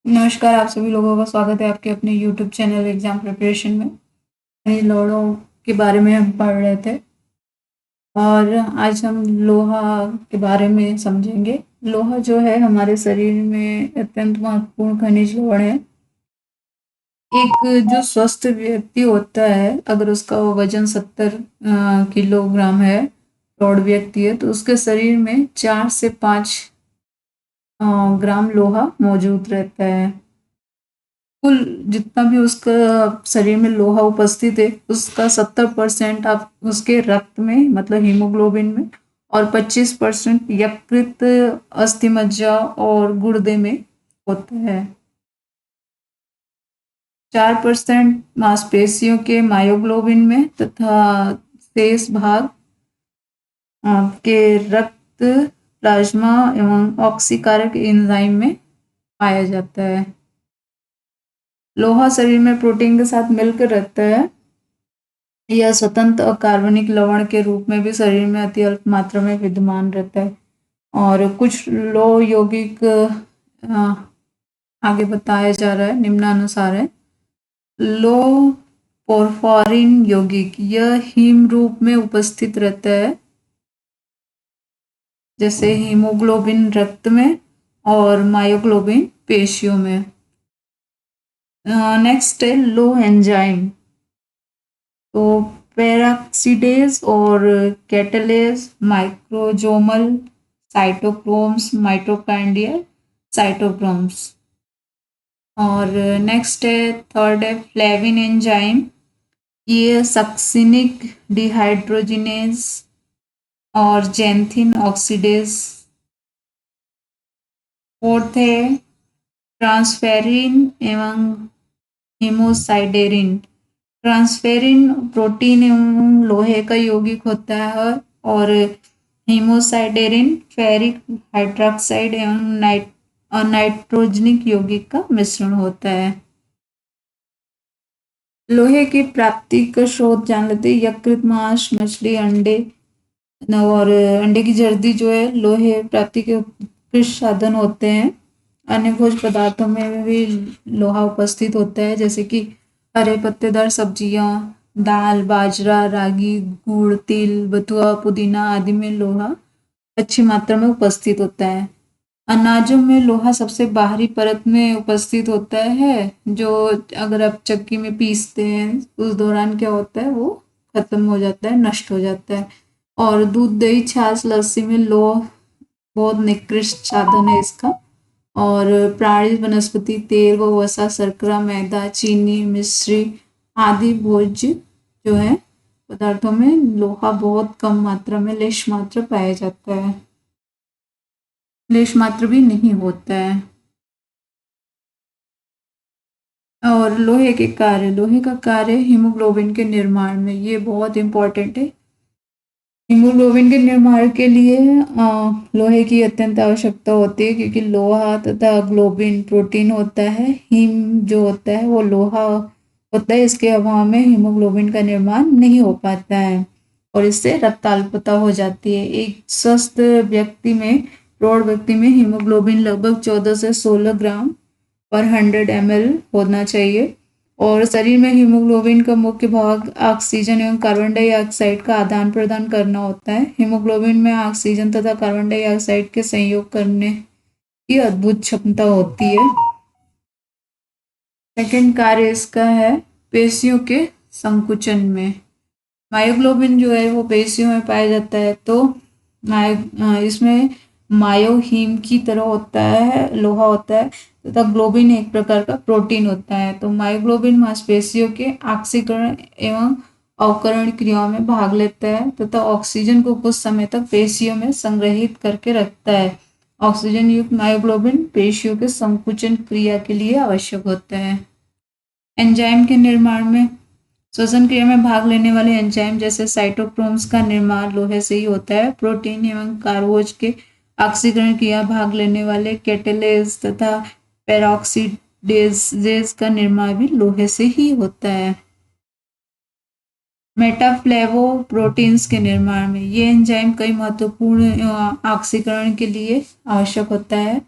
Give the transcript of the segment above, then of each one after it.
नमस्कार, आप सभी लोगों का स्वागत है आपके अपने यूट्यूब चैनल एग्जाम प्रिपरेशन में। लोड़ों के बारे में हम पढ़ रहे थे और आज हम लोहा के बारे में समझेंगे। लोहा जो है हमारे शरीर में अत्यंत महत्वपूर्ण खनिज लवण है। एक जो स्वस्थ व्यक्ति होता है, अगर उसका वजन 70 किलोग्राम है, प्रौढ़ व्यक्ति है, तो उसके शरीर में 4 से 5 ग्राम लोहा मौजूद रहता है। कुल जितना भी उसका शरीर में लोहा उपस्थित है, उसका 70% आप उसके रक्त में मतलब हीमोग्लोबिन में और 25% यकृत, अस्थि मज्जा और गुर्दे में होता है। 4% मांसपेशियों के मायोग्लोबिन में तथा शेष भाग आपके रक्त, प्लाज्मा एवं ऑक्सीकारक एंजाइम में पाया जाता है। लोहा शरीर में प्रोटीन के साथ मिलकर रहता है। यह स्वतंत्र अकार्बनिक लवण के रूप में भी शरीर में अति अल्प मात्रा में विद्यमान रहता है। और कुछ लोह यौगिक आगे बताया जा रहा है, निम्नानुसार है। लोह पोरफॉरिन यौगिक, यह हीम रूप में उपस्थित रहता है, जैसे हीमोग्लोबिन रक्त में और मायोग्लोबिन पेशियों में। नेक्स्ट है लो एंजाइम। तो पेरोक्सीडेज और catalase, microsomal cytochromes, mitochondrial cytochromes. और नेक्स्ट है थर्ड है फ्लेविन एंजाइम। ये सक्सिनिक डिहाइड्रोजिनेज और जेंथिन ऑक्सीडेज। फोर्थ है ट्रांसफेरिन एवं हेमोसाइडेरिन। ट्रांसफेरिन प्रोटीन एवं लोहे का यौगिक होता है और हेमोसाइडेरिन फेरिक हाइड्रोक्साइड एवं नाइट्रोजनिक यौगिक का मिश्रण होता है। लोहे की प्राप्ति का स्रोत जान लेते हैं। यकृत, मांस, मछली, अंडे और अंडे की जर्दी जो है लोहे प्राप्ति के उत्कृष्ट साधन होते हैं। अन्य भोज्य पदार्थों में भी लोहा उपस्थित होता है, जैसे कि हरे पत्तेदार सब्जियां, दाल, बाजरा, रागी, गुड़, तिल, बथुआ, पुदीना आदि में लोहा अच्छी मात्रा में उपस्थित होता है। अनाजों में लोहा सबसे बाहरी परत में उपस्थित होता है, जो अगर आप चक्की में पीसते हैं उस दौरान क्या होता है, वो खत्म हो जाता है, नष्ट हो जाता है। और दूध, दही, छाछ, लस्सी में लोह बहुत निकृष्ट साधन है इसका। और प्राणी, वनस्पति तेल व वसा, शर्करा, मैदा, चीनी, मिश्री आदि भोज्य जो है पदार्थों में लोहा बहुत कम मात्रा में लेश मात्र पाया जाता है। लेश मात्र भी नहीं होता है। और लोहे के कार्य, लोहे का कार्य हीमोग्लोबिन के निर्माण में, ये बहुत इंपॉर्टेंट है। हीमोग्लोबिन के निर्माण के लिए लोहे की अत्यंत आवश्यकता होती है, क्योंकि लोहा तथा ग्लोबिन प्रोटीन होता है। हीम जो होता है वो लोहा होता है, इसके अभाव में हीमोग्लोबिन का निर्माण नहीं हो पाता है और इससे रक्ताल्पता हो जाती है। एक स्वस्थ व्यक्ति में, प्रौढ़ व्यक्ति में हीमोग्लोबिन लगभग 14 से 16 ग्राम पर 100 ml होना चाहिए। और शरीर में हीमोग्लोबिन का मुख्य भाग ऑक्सीजन एवं कार्बन डाइऑक्साइड का आदान प्रदान करना होता है। हीमोग्लोबिन में ऑक्सीजन तथा कार्बन डाइऑक्साइड के संयोग करने की अद्भुत क्षमता होती है। सेकंड कार्य इसका है पेशियों के संकुचन में। मायोग्लोबिन जो है वो पेशियों में पाया जाता है, तो इसमें मायोहीम की तरह होता है, लोहा होता है, तथा ग्लोबिन एक प्रकार का प्रोटीन होता है। तो मायोग्लोबिन मांसपेशियों के ऑक्सीकरण एवं अवकरण क्रियाओं में भाग लेता है तथा ऑक्सीजन को कुछ समय तक पेशियों में संग्रहित करके रखता है। ऑक्सीजन युक्त मायोग्लोबिन पेशियों के संकुचन क्रिया के लिए आवश्यक होता है। एंजाइम के निर्माण में, श्वसन क्रिया में भाग लेने वाले एंजाइम जैसे साइटोक्रोम्स का निर्माण लोहे से ही होता है। प्रोटीन एवं कार्बोज के ऑक्सीकरण क्रिया भाग लेने वाले कैटेलेज तथा पेरोक्सीडेजेज का निर्माण भी लोहे से ही होता है। मेटाफ्लेवो प्रोटीन्स के निर्माण में, ये एंजाइम कई महत्वपूर्ण ऑक्सीकरण के लिए आवश्यक होता है।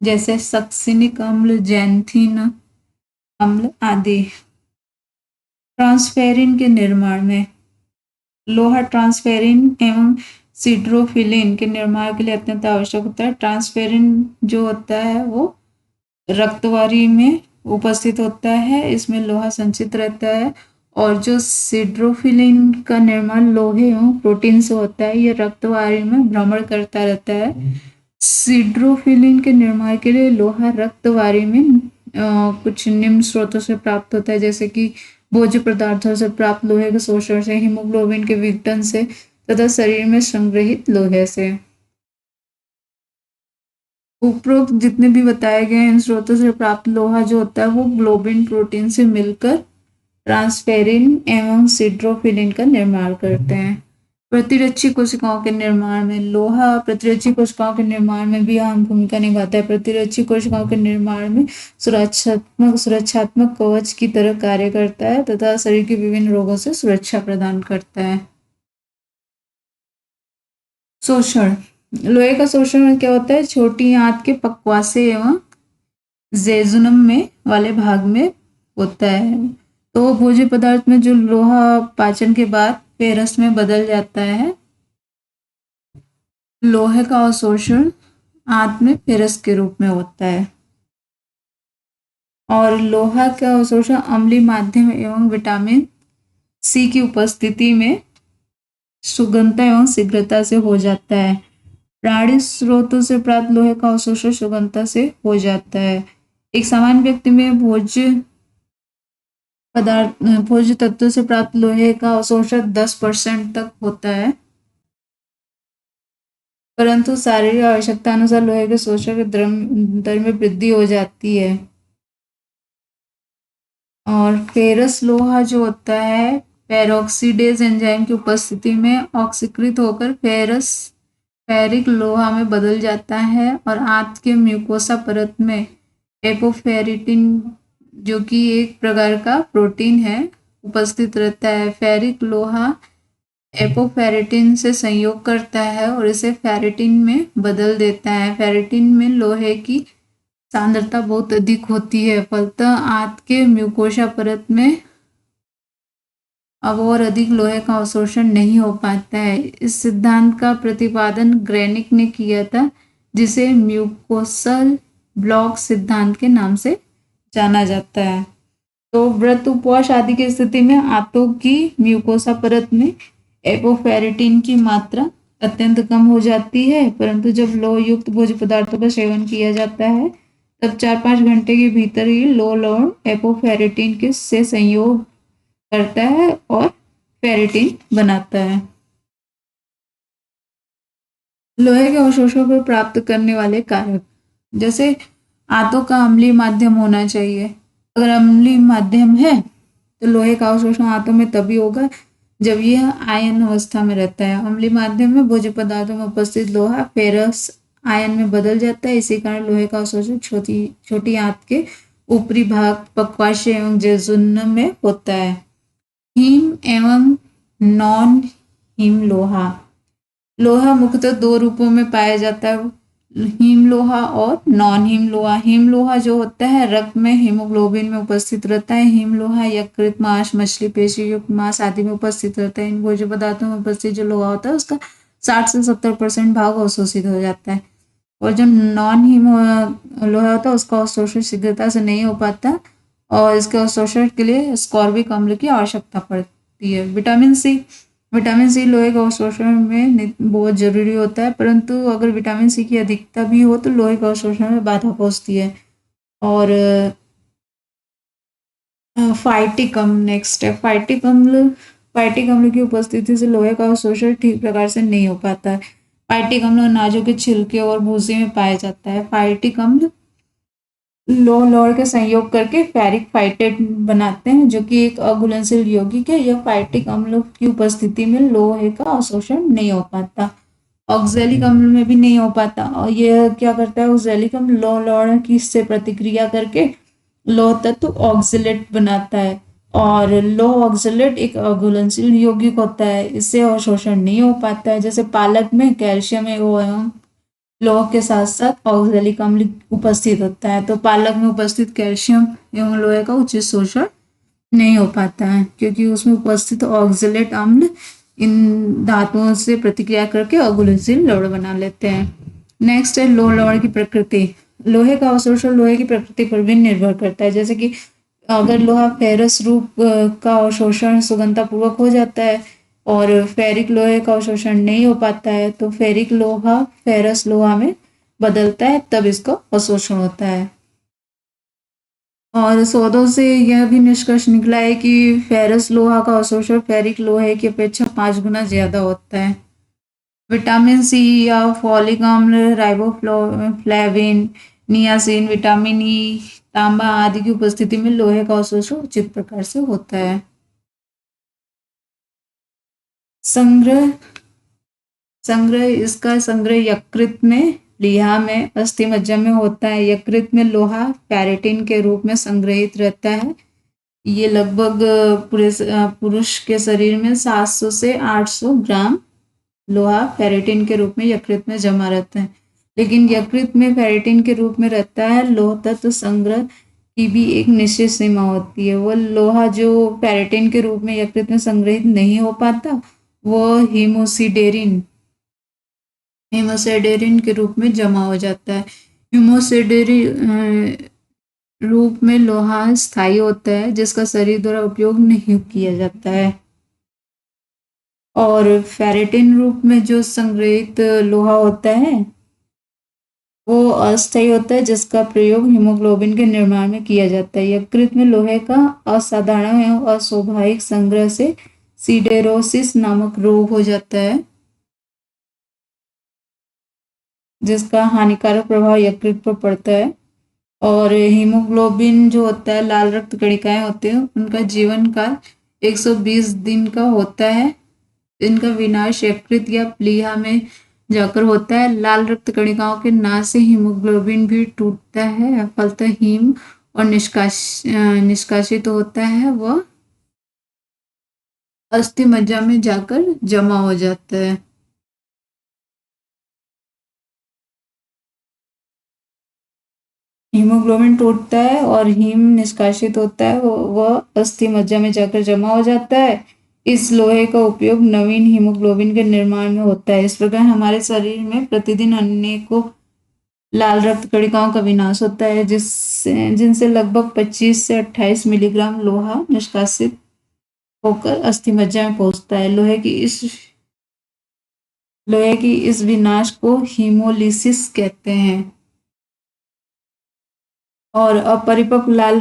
जैसे सक्सिनिक अम्ल, जैंथीन अम्ल आदि। ट्रांसफेरिन के निर्माण में लोहा ट्रांसफेरिन एवं सिड्रोफिलिन के निर्माण के लिए अत्यंत आवश्यक होता है। ट्रांसफेरिन जो होता है वो रक्तवारी में उपस्थित होता है, इसमें लोहा संचित रहता है। और जो सिड्रोफिलिन का निर्माण लोहे एवं प्रोटीन से होता है, ये रक्तवारी में भ्रमण करता रहता है। सिड्रोफिलिन के निर्माण के लिए लोहा रक्तवारी में कुछ निम्न स्रोतों से प्राप्त होता है, जैसे कि भोज्य पदार्थों से प्राप्त लोहे के शोषण से, हीमोग्लोबिन के विघटन से तथा शरीर में संग्रहित लोहे से। उपरोक्त जितने भी बताए गए इन स्रोतों से प्राप्त लोहा जो होता है वो ग्लोबिन प्रोटीन से मिलकर ट्रांसफेरिन एवं सिड्रोफिलिन का निर्माण करते हैं। प्रतिरक्षी कोशिकाओं के निर्माण में लोहा प्रतिरक्षी कोशिकाओं के निर्माण में भी अहम भूमिका निभाता है। प्रतिरक्षी कोशिकाओं के निर्माण में सुरक्षात्मक कवच की तरह कार्य करता है तथा शरीर के विभिन्न रोगों से सुरक्षा प्रदान करता है। शोषण। लोहे का शोषण क्या होता है? छोटी आंत के पक्वासे एवं जेजुनम में वाले भाग में होता है। तो भोज्य पदार्थ में जो लोहा पाचन के बाद फेरस में बदल जाता है। लोहे का अवशोषण आंत में फेरस के रूप में होता है। और लोहा का अवशोषण अम्लीय माध्यम एवं विटामिन सी की उपस्थिति में सुगमता एवं शीघ्रता से हो जाता है। प्राणी स्रोतों से प्राप्त लोहे का अवशोषण सुगमता से हो जाता है। एक सामान्य व्यक्ति में भोज्य तत्वों से प्राप्त लोहे का अवशोषण 10% तक होता है, परंतु शारीरिक आवश्यकता अनुसार लोहे के शोषण के दर में वृद्धि हो जाती है। और फेरस लोहा जो होता है पेरोक्सीडेज एंजाइम की उपस्थिति में ऑक्सीकृत होकर फेरिक लोहा में बदल जाता है और आंत के म्यूकोसा परत में एपोफेरिटिन जो कि एक प्रकार का प्रोटीन है उपस्थित रहता है। फेरिक लोहा एपोफेरिटिन से संयोग करता है और इसे फेरिटिन में बदल देता है। फेरिटिन में लोहे की सांद्रता बहुत अधिक होती है, फलतः आंत के म्यूकोसा परत में अब और अधिक लोहे का अवशोषण नहीं हो पाता है। इस सिद्धांत का प्रतिपादन ग्रेनिक ने किया था, जिसे म्यूकोसल ब्लॉक सिद्धांत के नाम से जाना जाता है। तो व्रत, उपवास आदि की स्थिति में आंतों की म्यूकोसा परत में एपोफेरिटिन की मात्रा अत्यंत कम हो जाती है, परंतु जब लौह युक्त भोज्य पदार्थों का सेवन किया जाता है तब 4-5 घंटे के भीतर ही लौह लवण एपोफेरिटिन के से संयोग करता है और फेरिटिन बनाता है। लोहे के अवशोषण को प्राप्त करने वाले कारक, जैसे आंतों का अम्लीय माध्यम होना चाहिए। अगर अम्लीय माध्यम है तो लोहे का अवशोषण आंतों में तभी होगा जब यह आयन अवस्था में रहता है। अम्लीय माध्यम में भोज्य पदार्थों में उपस्थित लोहा फेरस आयन में बदल जाता है, इसी कारण लोहे का अवशोषण छोटी आंत के ऊपरी भाग पक्वाशय एवं जेजुन्नम में होता है। हीम एवं नॉन हीम लोहा। लोहा मुख्यतः 2 रूपों में पाया जाता है, हीम लोहा और नॉन हीम लोहा। हीम लोहा जो होता है रक्त में हीमोग्लोबिन में उपस्थित रहता है। हीम लोहा यकृत, मांस, मछली, पेशी युक्त मांस आदि में उपस्थित रहता है। इन भोज्य पदार्थों में उपस्थित जो लोहा होता है उसका 60 से 70% भाग अवशोषित हो जाता है। और जो नॉन हीम लोहा होता है उसका अवशोषण शीघ्रता से नहीं हो पाता और इसके अवशोषण के लिए एस्कॉर्बिक अम्ल की आवश्यकता पड़ती है। विटामिन सी लोहे के अवशोषण में बहुत जरूरी होता है, परंतु अगर विटामिन सी की अधिकता भी हो तो लोहे के अवशोषण में बाधा पहुंचती है। और फाइटिक अम्ल नेक्स्ट है। फाइटिक अम्ल की उपस्थिति से लोहे का अवशोषण ठीक प्रकार से नहीं हो पाता है। फाइटिक अम्ल अनाजों के छिलके और भूसे में पाया जाता है। फाइटिक अम्ल लौह लवण के संयोग करके फेरिक फाइटेट बनाते हैं, जो कि एक अघुलनशील यौगिक है। यह फाइटिक अम्ल की उपस्थिति में लोहे का अवशोषण नहीं हो पाता। ऑक्जेलिक अम्ल में भी नहीं हो पाता और यह क्या करता है, ऑक्जेलिक अम्ल लौह लवण की से प्रतिक्रिया करके लौह तत्व ऑक्जेलेट बनाता है और लौह ऑक्जेलेट एक अघुलनशील यौगिक होता है, इससे अवशोषण नहीं हो पाता है। जैसे पालक में कैल्शियम एवं लौह के साथ साथ ऑक्जेलिक अम्ल उपस्थित होता है। तो पालक में उपस्थित कैल्शियम एवं लोहे का उचित शोषण नहीं हो पाता है, क्योंकि उसमें उपस्थित ऑक्जेलेट अम्ल इन धातुओं से प्रतिक्रिया करके अघुलनशील लवण बना लेते हैं। नेक्स्ट है लोह लवण की प्रकृति। लोहे का अवशोषण लोहे की प्रकृति पर भी निर्भर करता है। जैसे कि अगर लोहा फेरस रूप का अवशोषण सुगमतापूर्वक हो जाता है और फेरिक लोहे का अवशोषण नहीं हो पाता है, तो फेरिक लोहा फेरस लोहा में बदलता है, तब इसका अवशोषण होता है। और शोधों से यह भी निष्कर्ष निकला है कि फेरस लोहा का अवशोषण फेरिक लोहे की अपेक्षा 5 गुना ज्यादा होता है। विटामिन सी या फॉलिक अम्ल, राइबोफ्लाविन, नियासिन, विटामिन ई, तांबा आदि की उपस्थिति में लोहे का अवशोषण उचित प्रकार से होता है। संग्रह संग्रह इसका संग्रह यकृत में, लीहा में, अस्थि मज्जा में होता है। यकृत में लोहा फेरेटिन के रूप में संग्रहित रहता है। ये लगभग पूरे पुरुष के शरीर में 700 से 800 ग्राम लोहा फेरेटिन के रूप में यकृत में जमा रहता है। लेकिन यकृत में फेरेटिन के रूप में रहता है, लोह तत्व संग्रह की भी एक निश्चित सीमा होती है। वो लोहा जो फेरेटिन के रूप में यकृत में संग्रहित नहीं हो पाता, वो हीमोसिडेरिन हेमोसेडेरिन के रूप में जमा हो जाता है। हेमोसेडेरिन रूप में लोहा स्थायी होता है, जिसका शरीर द्वारा उपयोग नहीं किया जाता है। और फेरेटिन रूप में जो संग्रहित लोहा होता है, वो अस्थायी होता है, जिसका प्रयोग हीमोग्लोबिन के निर्माण में किया जाता है। यकृत में लोहे का असाधारण एवं अस्वाभाविक संग्रह से सिडेरोसिस नामक रोग हो जाता है, जिसका हानिकारक प्रभाव यकृत पर पड़ता है। और हीमोग्लोबिन जो होता है, लाल रक्त कणिकाएं होते हैं, उनका जीवन काल 120 दिन का होता है। इनका विनाश यकृत या प्लीहा में जाकर होता है। लाल रक्त कणिकाओं के नाश से हीमोग्लोबिन भी टूटता है, फलतः हीम और निष्कासित होता है, वह अस्थि मज्जा में जाकर जमा हो जाता है। हीमोग्लोबिन टूटता है और हीम निष्कासित होता है, वह अस्थि मज्जा में जाकर जमा हो जाता है। इस लोहे का उपयोग नवीन हीमोग्लोबिन के निर्माण में होता है। इस प्रकार हमारे शरीर में प्रतिदिन अनेकों लाल रक्त कणिकाओं का विनाश होता है, जिनसे लगभग 25 से 28 मिलीग्राम लोहा निष्कासित होकर अस्थि मज्जा में पहुंचता है। लोहे की इस विनाश को हीमोलिसिस कहते हैं। और अपरिपक्व लाल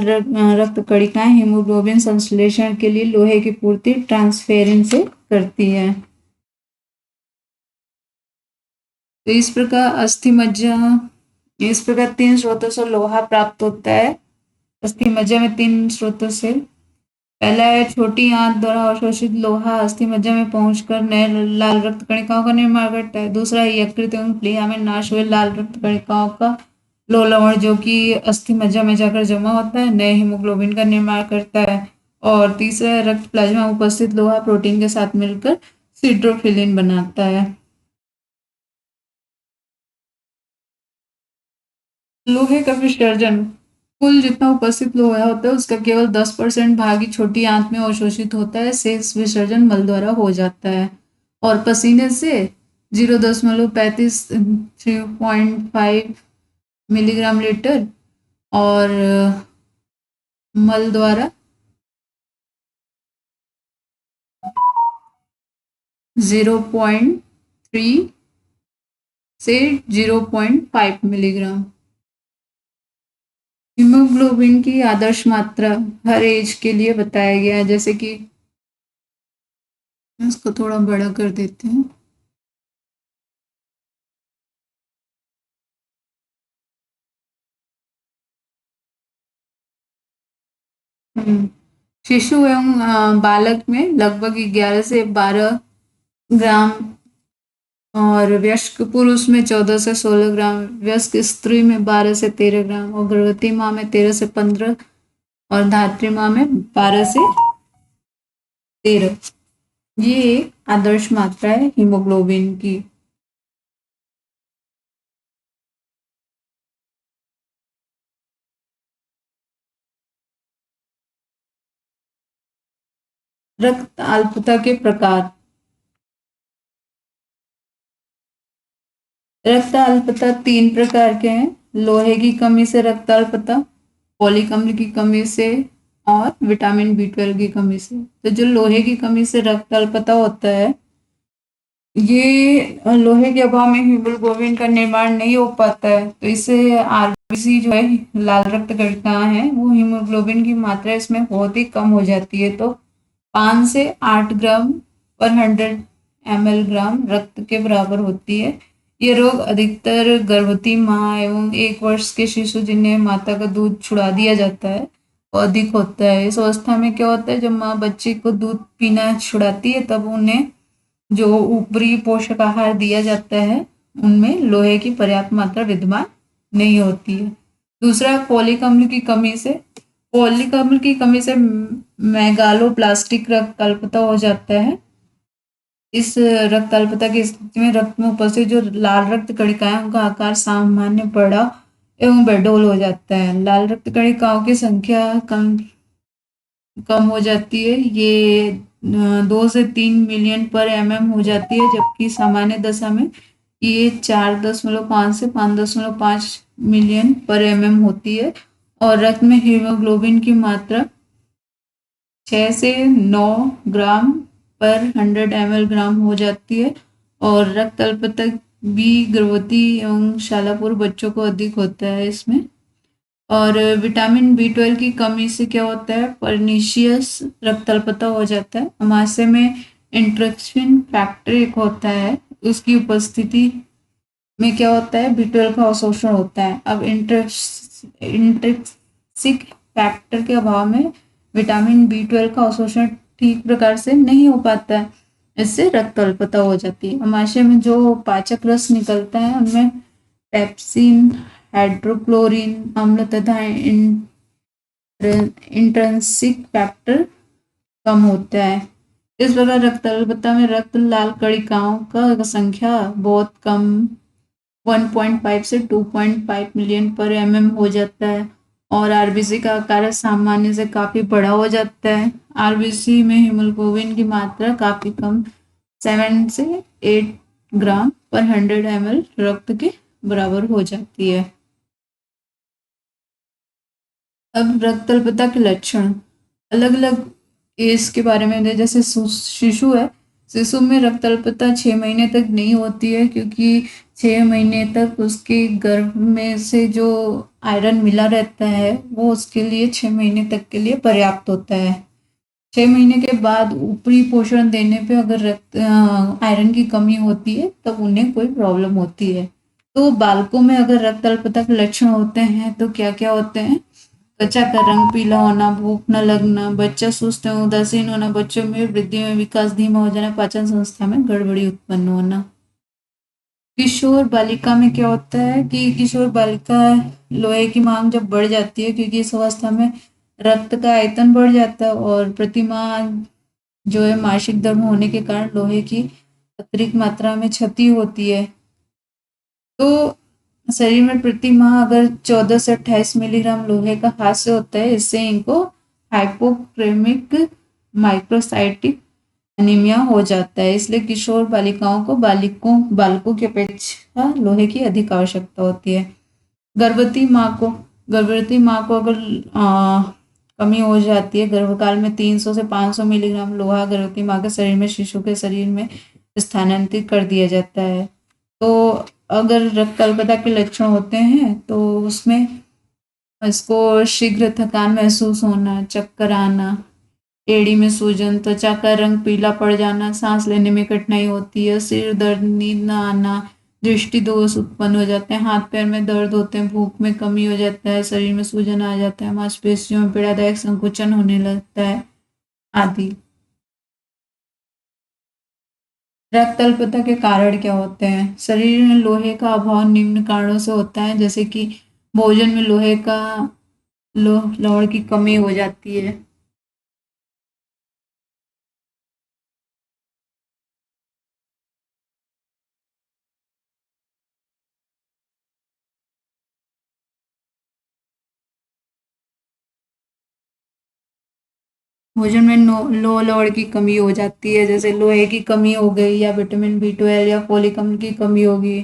रक्त कणिकाएं हीमोग्लोबिन संश्लेषण के लिए लोहे की पूर्ति ट्रांसफेरिन से करती है। तो इस प्रकार 3 स्रोतों से लोहा प्राप्त होता है। अस्थि मज्जा में 3 स्रोतों से। पहला है छोटी आंत द्वारा अवशोषित लोहा अस्थि मज्जा में पहुंचकर नए लाल रक्त कणिकाओं का निर्माण करता है। दूसरा है यकृत एवं प्लीहा में नाश हुए लाल रक्त कणिकाओं का लोह लवण, जो कि अस्थि मज्जा में जाकर जमा होता है, नए हीमोग्लोबिन का निर्माण करता है। और तीसरा है रक्त प्लाज्मा में उपस्थित लोहा प्रोटीन के साथ मिलकर सिड्रोफिलिन बनाता है। लोहे का विसर्जन। कुल जितना उपस्थित लोहा होता है, उसका केवल 10% भाग ही छोटी आंत में अवशोषित होता है। शेष विसर्जन मल द्वारा हो जाता है। और पसीने से 0.35 3.5 मिलीग्राम लीटर, और मल द्वारा 0.3 से 0.5 मिलीग्राम। हीमोग्लोबिन की आदर्श मात्रा हर एज के लिए बताया गया है। जैसे कि इसको थोड़ा बड़ा कर देते हैं। शिशु एवं बालक में लगभग 11 से 12 ग्राम, और वयस्क पुरुष में 14 से 16 ग्राम, वयस्क स्त्री में 12 से 13 ग्राम, और गर्भवती माँ में 13 से 15, और धात्री माँ में 12 से 13। ये एक आदर्श मात्रा है हीमोग्लोबिन की। रक्त अल्पता के प्रकार। रक्त अल्पता 3 प्रकार के हैं। लोहे की कमी से रक्त अल्पता, फॉलिक अम्ल की कमी से, और विटामिन बी 12 की कमी से। तो जो लोहे की कमी से रक्त अल्पता होता है, ये लोहे के अभाव में हीमोग्लोबिन का निर्माण नहीं हो पाता है, तो इससे आरबीसी जो है, लाल रक्त कणिकाएं हैं, वो हीमोग्लोबिन की मात्रा इसमें बहुत ही कम हो जाती है। तो 5 से 8 ग्राम पर 100 ml ग्राम रक्त के बराबर होती है। ये रोग अधिकतर गर्भवती माँ एवं 1 वर्ष के शिशु जिन्हें माता का दूध छुड़ा दिया जाता है, वो अधिक होता है। इस अवस्था में क्या होता है, जब माँ बच्चे को दूध पीना छुड़ाती है, तब उन्हें जो ऊपरी पोषक आहार दिया जाता है, उनमें लोहे की पर्याप्त मात्रा विद्यमान नहीं होती है। दूसरा, फोलिक अम्ल की कमी से। फोलिक अम्ल की कमी से मेगालोप्लास्टिक रक्त अल्पता हो जाता है। इस रक्त अल्पता की स्थिति में रक्त में उपस्थित जो लाल रक्त कणिकाएं, उनका आकार सामान्य बड़ा एवं बेडोल हो जाता है। लाल रक्त कणिकाओं की संख्या कम कम हो जाती है। ये 2 से 3 मिलियन पर एमएम हो जाती है, जबकि सामान्य दशा में ये 4.5 से 5.5 मिलियन पर एमएम होती है। और रक्त में हीमोग्लोबिन की मात्रा 6 से 9 ग्राम पर 100 ml ग्राम हो जाती है। और रक्त अल्पता भी गर्भवती एवं शालापुर बच्चों को अधिक होता है इसमें। और विटामिन बी 12 की कमी से क्या होता है, परनीशियस रक्त अल्पता हो जाता है। अमाशय में इंट्रक्शन फैक्टर एक होता है, उसकी उपस्थिति में क्या होता है, बी 12 का अवशोषण होता है। अब इंट्रिंसिक फैक्टर के अभाव में विटामिन बी 12 का अवशोषण ठीक प्रकार से नहीं हो पाता है, इससे रक्त अल्पता हो जाती है। अमाशय में जो पाचक रस निकलता है, उनमें पेप्सिन, हाइड्रोक्लोरिन अम्ल तथा इंट्रिंसिक फैक्टर कम होता है। इस प्रकार रक्त अल्पता में रक्त लाल कणिकाओं का संख्या बहुत कम, 1.5 से 2.5 मिलियन पर एमएम हो जाता है। और आरबीसी का आकार सामान्य से काफी बड़ा हो जाता है। आरबीसी में हीमोग्लोबिन की मात्रा काफी कम, 7 से 8 ग्राम पर 100 ml रक्त के बराबर हो जाती है। अब रक्त अल्पता के लक्षण अलग अलग एज के बारे में, जैसे शिशु है, शिशु में रक्त अल्पता 6 महीने तक नहीं होती है, क्योंकि 6 महीने तक उसके गर्भ में से जो आयरन मिला रहता है, वो उसके लिए 6 महीने तक के लिए पर्याप्त होता है। 6 महीने के बाद ऊपरी पोषण देने पे अगर रक्त आयरन की कमी होती है, तब उन्हें कोई प्रॉब्लम होती है। तो बालकों में अगर रक्त अल्पता के लक्षण होते हैं, तो क्या क्या होते हैं, त्वचा का रंग पीला होना, भूख न लगना, बच्चा सुस्त एवं उदासीन होना, बच्चों में वृद्धि में विकास धीमा हो जाना, पाचन संस्था में गड़बड़ी उत्पन्न होना। किशोर बालिका में क्या होता है कि किशोर बालिका लोहे की मांग जब बढ़ जाती है, क्योंकि इस अवस्था में रक्त का आयतन बढ़ जाता है, और प्रतिमाह जो है मासिक धर्म होने के कारण लोहे की अतिरिक्त मात्रा में क्षति होती है। तो शरीर में प्रति माह अगर 14 से 28 मिलीग्राम लोहे का ह्रास होता है, इससे इनको हाइपोक्रेमिक माइक्रोसाइटिक एनीमिया हो जाता है। इसलिए किशोर बालिकाओं को बालकों की अपेक्षा लोहे की अधिक आवश्यकता होती है। गर्भवती माँ को अगर कमी हो जाती है, गर्भकाल में 300 से 500 मिलीग्राम लोहा गर्भवती माँ के शरीर में शिशु के शरीर में स्थानांतरित कर दिया जाता है। तो अगर रक्त अल्पता के लक्षण होते हैं, तो उसमें इसको शीघ्र थकान महसूस होना, चक्कर आना, एड़ी में सूजन, त्वचा का रंग पीला पड़ जाना, सांस लेने में कठिनाई होती है, सिर दर्द, नींद न आना, दृष्टि दोष उत्पन्न हो जाते हैं, हाथ पैर में दर्द होते हैं, भूख में कमी हो जाता है, शरीर में सूजन आ जाता है, मांसपेशियों में पीड़ादायक संकुचन होने लगता है आदि। रक्त अल्पता के कारण क्या होते हैं, शरीर में लोहे का अभाव निम्न कारणों से होता है, जैसे कि भोजन में लवण की कमी हो जाती है। भोजन में लोह की कमी हो जाती है, जैसे लोहे की कमी हो गई या विटामिन B12 या फोलिक अम्ल की कमी होगी,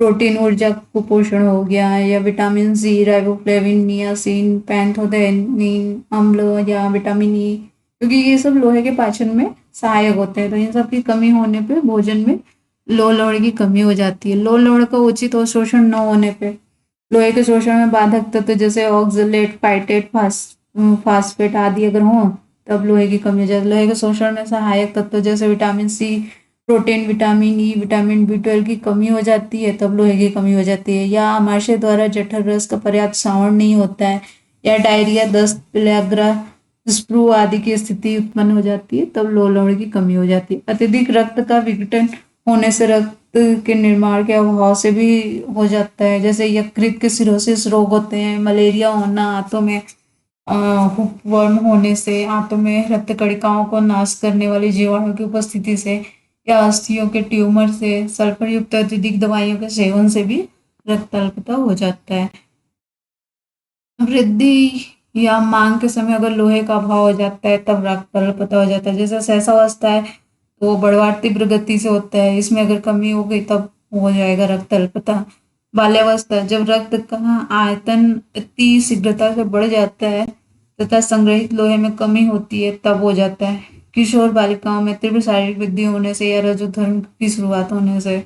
प्रोटीन ऊर्जा कुपोषण हो गया या विटामिन सी, राइबोफ्लेविन, नियासिन, पैंथोथेनिन अम्ल या विटामिन ई, क्योंकि ये सब लोहे के पाचन में सहायक होते हैं। तो इन सब की कमी होने पे भोजन में लोह की कमी हो जाती है। लोह का उचित शोषण न होने पे लोहे के शोषण में बाधक तत्व जैसे ऑक्सलेट, फाइटेट, फास्फेट आदि अगर हों तब लोहे की कमी हो जाती है। लोहे के शोषण में सहायक तत्व जैसे vitamin C, protein, vitamin E, vitamin B12 की कमी हो जाती है तब लोहे की कमी हो जाती है। या आमाशय द्वारा जठर रस का पर्याप्त श्रावण नहीं होता है या डायरिया, दस्त, पेलाग्रा, स्प्रू आदि की स्थिति उत्पन्न हो जाती है तब लोह की कमी हो जाती है। अत्यधिक रक्त का विघटन होने से रक्त के निर्माण के अभाव से भी हो जाता है, जैसे यकृत के सिरोसिस रोग होते हैं, मलेरिया होना, आंतों में हुकवर्म होने से, आंतों में रक्त कणिकाओं को नाश करने वाली जीवाणु की उपस्थिति से या अस्थियों के ट्यूमर से, सल्फर युक्त अत्यधिक दवाइयों के सेवन से भी रक्त अल्पता हो जाता है। वृद्धि या मांग के समय अगर लोहे का अभाव हो जाता है तब रक्त अल्पता हो जाता है। जैसे सहसावस्था है तो बढ़वार तीव्र गति से होता है, इसमें अगर कमी हो गई तब हो जाएगा रक्त अल्पता। बाल्यावस्था, जब रक्त का आयतन अति शीघ्रता से बढ़ जाता है तथा संग्रहित लोहे में कमी होती है तब हो जाता है। किशोर बालिकाओं में तीव्र शारीरिक वृद्धि होने से या रजोधर्म की शुरुआत होने से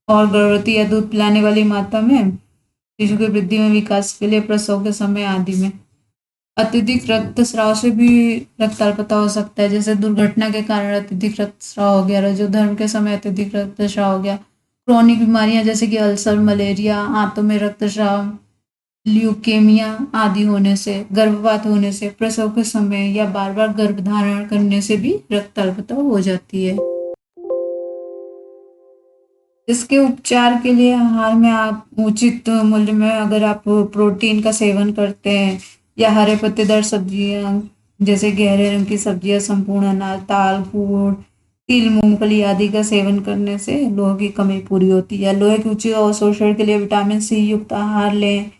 और गर्भवती या दूध पिलाने वाली माता में शिशु की वृद्धि में, विकास के लिए, प्रसव के समय आदि में। अत्यधिक रक्तस्राव से भी रक्त अल्पता हो सकता है, जैसे दुर्घटना के कारण अत्यधिक रक्तस्राव हो गया, रजोधर्म के समय अत्यधिक रक्तस्राव हो गया, क्रोनिक बीमारियां जैसे कि अल्सर, मलेरिया, आंतों में रक्तस्राव, ल्यूकेमिया आदि होने से, गर्भपात होने से, प्रसव के समय या बार बार गर्भधारण करने से भी रक्त अल्पता हो जाती है। इसके उपचार के लिए आहार में आप उचित मूल्य में अगर आप प्रोटीन का सेवन करते हैं या हरे पत्तेदार सब्जियां जैसे गहरे रंग की सब्जियां, संपूर्ण अनाज, दाल, गुड़, तिल, मूंगफली आदि का सेवन करने से लोहे की कमी पूरी होती है। लोहे के उचित अवशोषण के लिए विटामिन सी युक्त आहार लें।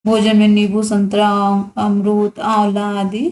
भोजन में नींबू, संतरा, अमरूद, आंवला आदि